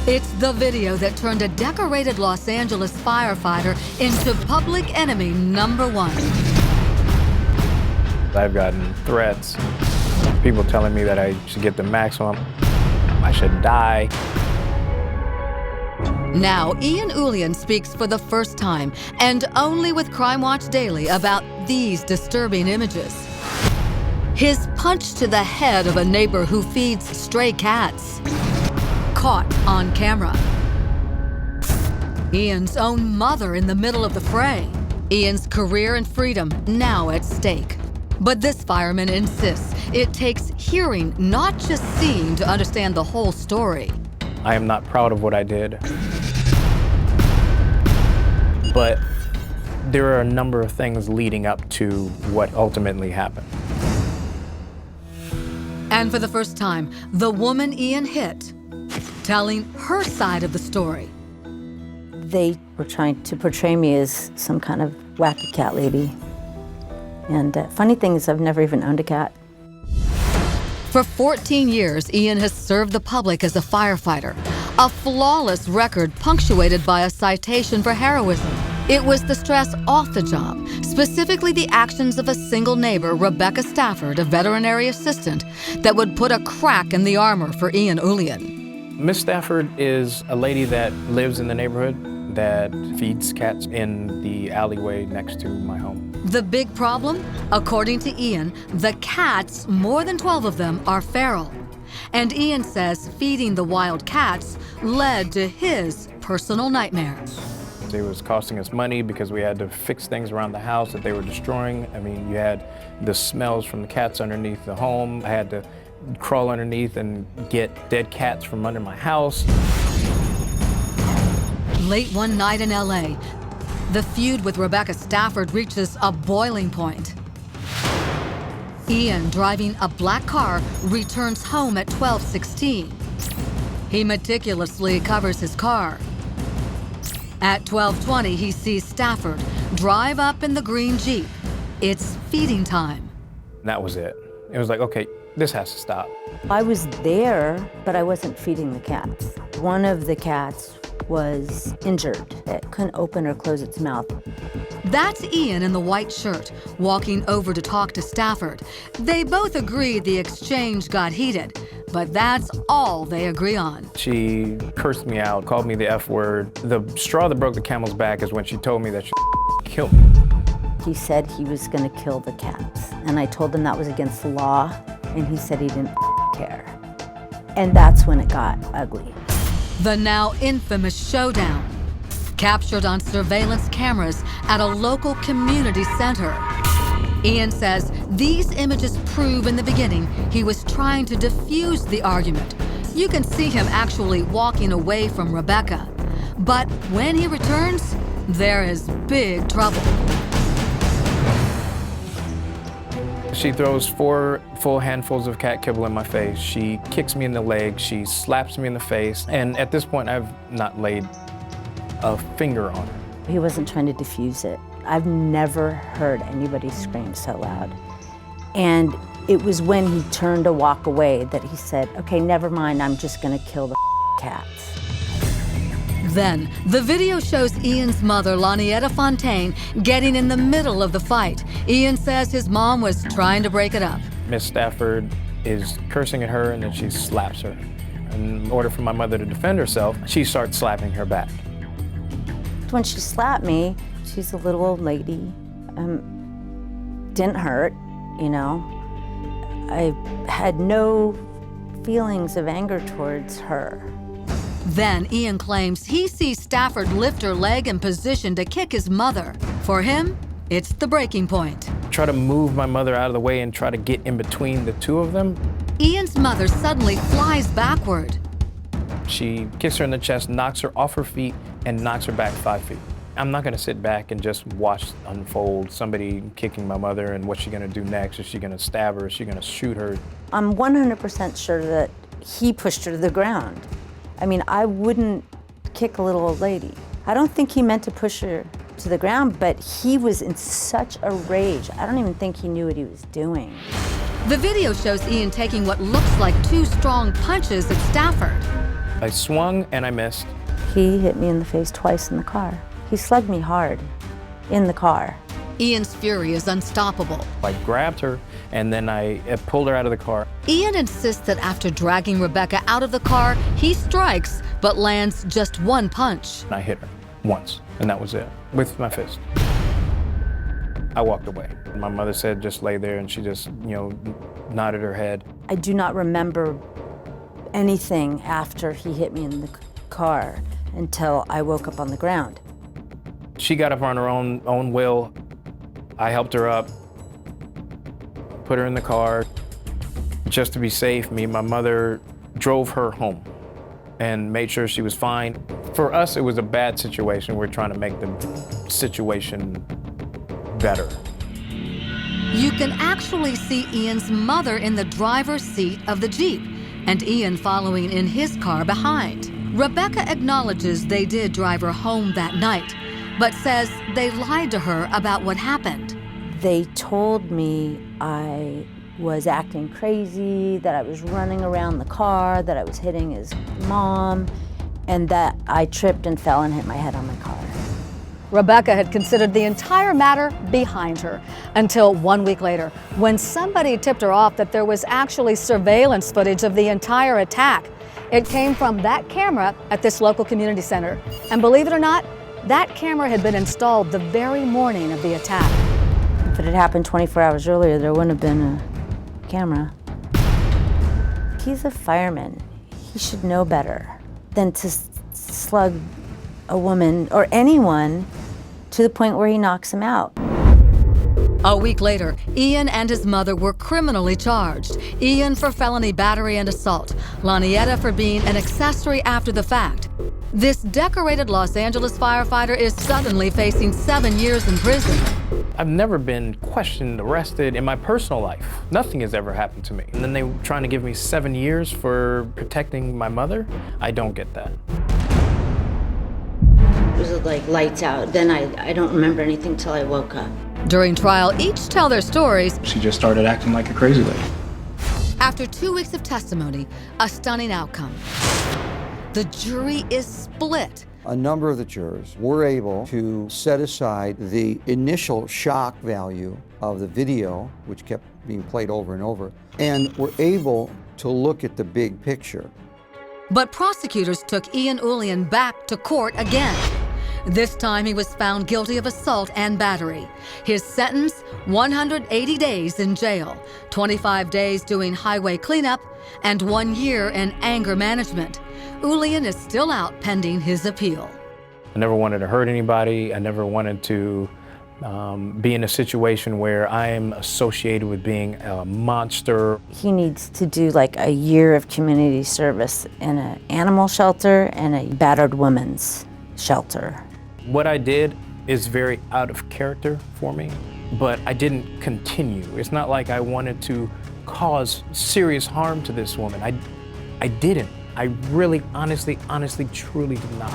It's the video that turned a decorated Los Angeles firefighter into public enemy #1. I've gotten threats, people telling me that I should get the maximum, I should die. Now, Eulian speaks for the first time, and only with Crime Watch Daily, about these disturbing images. His punch to the head of a neighbor who feeds stray cats. Caught on camera. Ian's own mother in the middle of the fray. Ian's career and freedom now at stake. But this fireman insists it takes hearing, not just seeing, to understand the whole story. I am not proud of what I did, but there are a number of things leading up to what ultimately happened. And for the first time, the woman Ian hit, telling her side of the story. They were trying to portray me as some kind of wacky cat lady. And funny thing is, I've never even owned a cat. For 14 years, Ian has served the public as a firefighter, a flawless record punctuated by a citation for heroism. It was the stress off the job, specifically the actions of a single neighbor, Rebecca Stafford, a veterinary assistant, that would put a crack in the armor for Eulian. Miss Stafford is a lady that lives in the neighborhood that feeds cats in the alleyway next to my home. The big problem? According to Ian, the cats, more than 12 of them, are feral. And Ian says feeding the wild cats led to his personal nightmares. It was costing us money because we had to fix things around the house that they were destroying. I mean, you had the smells from the cats underneath the home. I had to crawl underneath and get dead cats from under my house. Late one night in LA, the feud with Rebecca Stafford reaches a boiling point. Ian, driving a black car, returns home at 12:16. He meticulously covers his car. At 12:20, he sees Stafford drive up in the green Jeep. It's feeding time. That was it. It was like, okay, this has to stop. I was there, but I wasn't feeding the cats. One of the cats was injured. It couldn't open or close its mouth. That's Ian in the white shirt, walking over to talk to Stafford. They both agree the exchange got heated, but that's all they agree on. She cursed me out, called me the F word. The straw that broke the camel's back is when she told me that she killed me. He said he was gonna kill the cats, and I told him that was against the law, and he said he didn't care. And that's when it got ugly. The now infamous showdown, captured on surveillance cameras at a local community center. Ian says these images prove in the beginning he was trying to defuse the argument. You can see him actually walking away from Rebecca. But when he returns, there is big trouble. She throws 4 full handfuls of cat kibble in my face. She kicks me in the leg. She slaps me in the face. And at this point, I've not laid a finger on her. He wasn't trying to diffuse it. I've never heard anybody scream so loud. And it was when he turned to walk away that he said, okay, never mind, I'm just gonna kill the cats. Then, the video shows Ian's mother, Lanietta Fontaine, getting in the middle of the fight. Ian says his mom was trying to break it up. Miss Stafford is cursing at her and then she slaps her. In order for my mother to defend herself, she starts slapping her back. When she slapped me, she's a little old lady. Didn't hurt, you know. I had no feelings of anger towards her. Then Ian claims he sees Stafford lift her leg in position to kick his mother. For him, it's the breaking point. Try to move my mother out of the way and try to get in between the two of them. Ian's mother suddenly flies backward. She kicks her in the chest, knocks her off her feet, and knocks her back 5 feet. I'm not gonna sit back and just watch unfold somebody kicking my mother and what's she gonna do next? Is she gonna stab her? Is she gonna shoot her? I'm 100% sure that he pushed her to the ground. I mean, I wouldn't kick a little old lady. I don't think he meant to push her to the ground, but he was in such a rage. I don't even think he knew what he was doing. The video shows Ian taking what looks like 2 strong punches at Stafford. I swung and I missed. He hit me in the face twice in the car. He slugged me hard in the car. Ian's fury is unstoppable. I grabbed her and then I pulled her out of the car. Ian insists that after dragging Rebecca out of the car, he strikes, but lands just one punch. And I hit her once, and that was it, with my fist. I walked away. My mother said, just lay there, and she just, nodded her head. I do not remember anything after he hit me in the car until I woke up on the ground. She got up on her own will. I helped her up, put her in the car. Just to be safe, me and my mother drove her home and made sure she was fine. For us, it was a bad situation. We're trying to make the situation better. You can actually see Ian's mother in the driver's seat of the Jeep and Ian following in his car behind. Rebecca acknowledges they did drive her home that night, but says they lied to her about what happened. They told me I was acting crazy, that I was running around the car, that I was hitting his mom, and that I tripped and fell and hit my head on my car. Rebecca had considered the entire matter behind her until 1 week later, when somebody tipped her off that there was actually surveillance footage of the entire attack. It came from that camera at this local community center. And believe it or not, that camera had been installed the very morning of the attack. If it had happened 24 hours earlier, there wouldn't have been a camera. He's a fireman. He should know better than to slug a woman or anyone to the point where he knocks him out. A week later, Ian and his mother were criminally charged. Ian for felony battery and assault, Lanietta for being an accessory after the fact. This decorated Los Angeles firefighter is suddenly facing 7 years in prison. I've never been questioned, arrested in my personal life. Nothing has ever happened to me. And then they were trying to give me 7 years for protecting my mother? I don't get that. It was like lights out. Then I don't remember anything till I woke up. During trial, each tell their stories. She just started acting like a crazy lady. After 2 weeks of testimony, a stunning outcome. The jury is split. A number of the jurors were able to set aside the initial shock value of the video, which kept being played over and over, and were able to look at the big picture. But prosecutors took Ian Eulian back to court again. This time he was found guilty of assault and battery. His sentence, 180 days in jail, 25 days doing highway cleanup, and 1 year in anger management. Eulian is still out pending his appeal. I never wanted to hurt anybody. I never wanted to be in a situation where I am associated with being a monster. He needs to do like a year of community service in an animal shelter and a battered women's shelter. What I did is very out of character for me, but I didn't continue. It's not like I wanted to cause serious harm to this woman. I didn't. I really, honestly, truly did not.